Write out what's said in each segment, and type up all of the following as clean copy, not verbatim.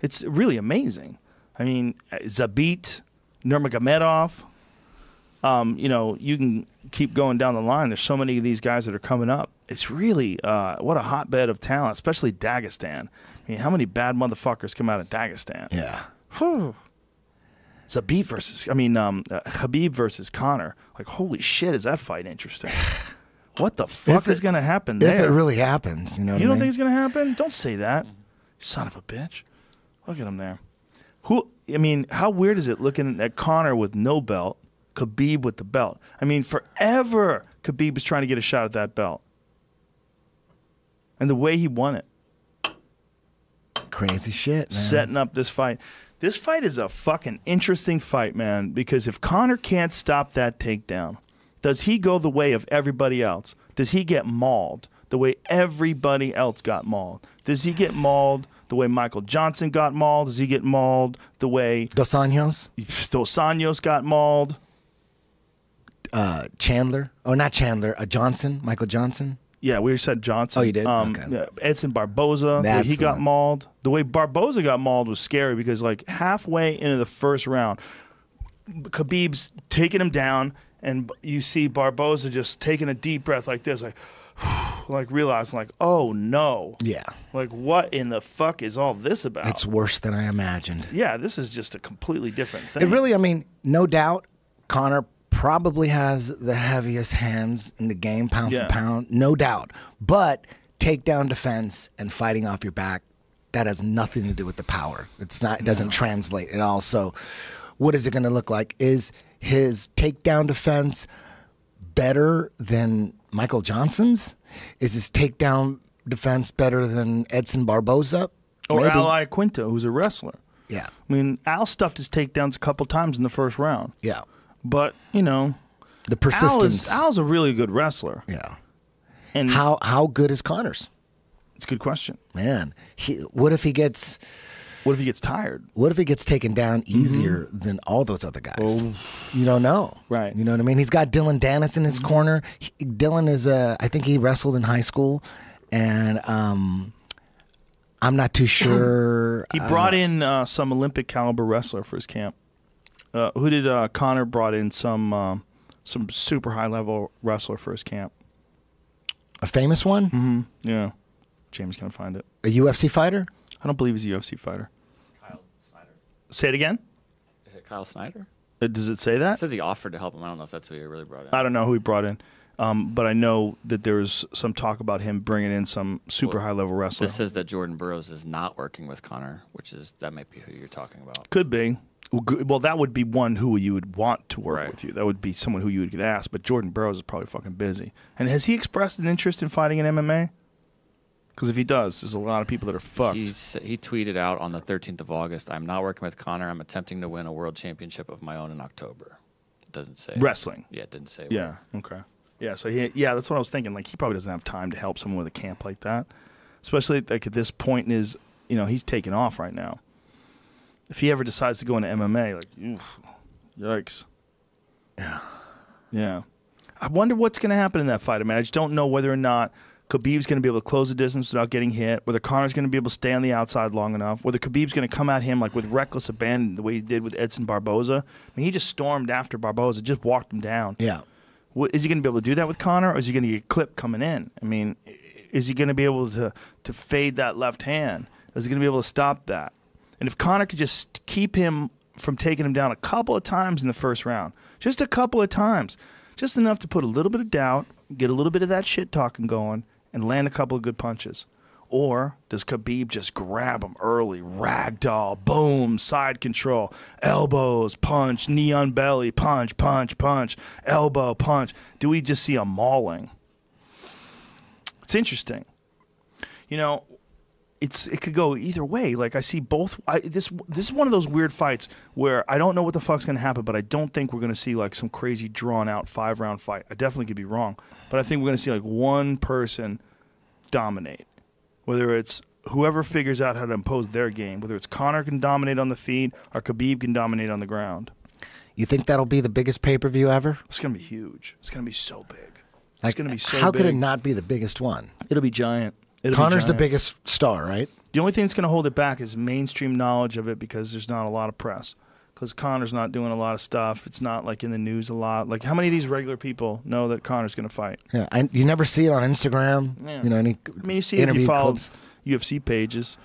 It's really amazing. I mean, Khabib Nurmagomedov. You know, you can keep going down the line. There's so many of these guys that are coming up. It's really what a hotbed of talent, especially Dagestan. I mean, how many bad motherfuckers come out of Dagestan? Yeah. Whew. Khabib versus Conor. Like, holy shit, is that fight interesting? What the fuck is going to happen there? If it really happens, you know what I mean? You don't think it's going to happen? Don't say that. Son of a bitch. Look at him there. How weird is it looking at Conor with no belt, Khabib with the belt? I mean, forever Khabib was trying to get a shot at that belt. And the way he won it. Crazy shit, man. Setting up this fight. This fight is a fucking interesting fight, man, because if Conor can't stop that takedown, does he go the way of everybody else? Does he get mauled the way everybody else got mauled? Does he get mauled the way Michael Johnson got mauled? Does he get mauled the way Dos Anjos got mauled? Chandler. Oh, not Chandler. Johnson. Michael Johnson. Yeah, we said Johnson. Oh, you did? Okay. Edson Barboza, the way he got mauled. The way Barboza got mauled was scary because, like, halfway into the first round, Khabib's taking him down, and you see Barboza just taking a deep breath like this, like realizing, like, oh, no. Yeah. Like, what in the fuck is all this about? It's worse than I imagined. Yeah, this is just a completely different thing. It really, I mean, no doubt, Conor probably has the heaviest hands in the game, pound for pound, no doubt. But takedown defense and fighting off your back, that has nothing to do with the power. It's not. It doesn't translate at all. So, what is it going to look like? Is his takedown defense better than Michael Johnson's? Is his takedown defense better than Edson Barboza? Or Maybe. Al Iaquinta, who's a wrestler. Yeah. I mean, Al stuffed his takedowns a couple times in the first round. Yeah. But, you know, the persistence. Al's a really good wrestler. Yeah. And how good is Conor's? It's a good question. Man, what if he gets tired? What if he gets taken down easier than all those other guys? Oh. You don't know. Right. You know what I mean? He's got Dylan Dennis in his corner. Dylan is I think he wrestled in high school, and I'm not too sure. He brought in some Olympic caliber wrestler for his camp. Who did Conor brought in some super high level wrestler for his camp? A famous one? Mm-hmm. Yeah. James gonna find it. A UFC fighter? I don't believe he's a UFC fighter. Kyle Snyder. Say it again. Is it Kyle Snyder? Does it say that? It says he offered to help him. I don't know if that's who he really brought in. I don't know who he brought in. But I know that there was some talk about him bringing in some super high level wrestler. This says that Jordan Burroughs is not working with Conor, that might be who you're talking about. Could be. Well, that would be one who you would want to work with you. That would be someone who you would get asked. But Jordan Burroughs is probably fucking busy. And has he expressed an interest in fighting in MMA? Because if he does, there's a lot of people that are fucked. He tweeted out on the 13th of August, "I'm not working with Conor. I'm attempting to win a world championship of my own in October." It doesn't say. Wrestling. Yeah, it didn't say. Yeah, okay. Yeah, so that's what I was thinking. Like, he probably doesn't have time to help someone with a camp like that. Especially like at this point in his, he's taking off right now. If he ever decides to go into MMA, like, oof, yikes. Yeah. Yeah. I wonder what's going to happen in that fight. I mean, I just don't know whether or not Khabib's going to be able to close the distance without getting hit, whether Conor's going to be able to stay on the outside long enough, whether Khabib's going to come at him like with reckless abandon the way he did with Edson Barboza. I mean, he just stormed after Barboza, just walked him down. Yeah. Is he going to be able to do that with Conor, or is he going to get clipped coming in? I mean, is he going to be able to fade that left hand? Is he going to be able to stop that? And if Conor could just keep him from taking him down a couple of times in the first round, just a couple of times, just enough to put a little bit of doubt, get a little bit of that shit talking going, and land a couple of good punches. Or does Khabib just grab him early, ragdoll, boom, side control, elbows, punch, knee on belly, punch, punch, punch, elbow, punch? Do we just see a mauling? It's interesting. It could go either way. Like, I see both. This is one of those weird fights where I don't know what the fuck's going to happen, but I don't think we're going to see like some crazy drawn out 5-round fight. I definitely could be wrong, but I think we're going to see like one person dominate. Whether it's whoever figures out how to impose their game, whether it's Conor can dominate on the feet or Khabib can dominate on the ground. You think that'll be the biggest pay-per-view ever? It's going to be huge. It's going to be so big. Like, it's going to be so big. How could it not be the biggest one? It'll be giant. Conor's the biggest star, right? The only thing that's going to hold it back is mainstream knowledge of it because there's not a lot of press. Because Conor's not doing a lot of stuff. It's not like in the news a lot. Like how many of these regular people know that Conor's going to fight? Yeah, and you never see it on Instagram. Yeah. You know, any I mean, you see it if you follow clips. UFC pages.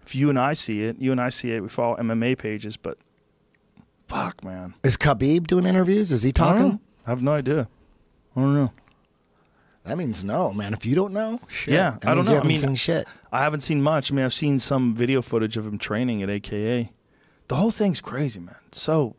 If you and I see it, we follow MMA pages, but fuck, man. Is Khabib doing interviews? Is he I don't talking? know. I have no idea. I don't know. That means no, man. If you don't know, shit. Yeah, that I don't means know. You I haven't mean, seen shit. I haven't seen much. I mean, I've seen some video footage of him training at AKA. The whole thing's crazy, man. So,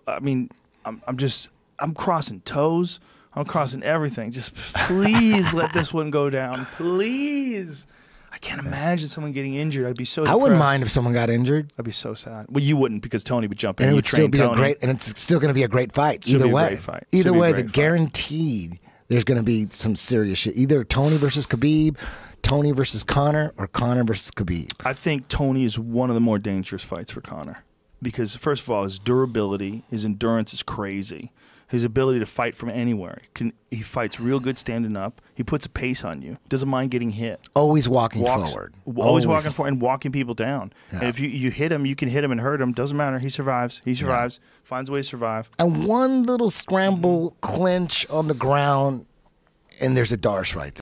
I mean, I'm crossing toes. I'm crossing everything. Just please let this one go down. Please. I can't imagine someone getting injured. I'd be so depressed. I wouldn't mind if someone got injured. I'd be so sad. Well, you wouldn't because Tony would jump in. And it You would still train be Tony. it's still going to be a great fight. Should Either be a way. great fight. Either Should be a way, great the fight. guaranteed there's going to be some serious shit. Either Tony versus Khabib, Tony versus Conor, or Conor versus Khabib. I think Tony is one of the more dangerous fights for Conor because, first of all, his durability, his endurance is crazy. His ability to fight from anywhere. He fights real good standing up. He puts a pace on you. Doesn't mind getting hit. Always walking forward. Always walking forward and walking people down. Yeah. And if you hit him, you can hit him and hurt him. Doesn't matter. He survives. He survives. Finds a way to survive. And one little scramble clinch on the ground, and there's a Darce right there.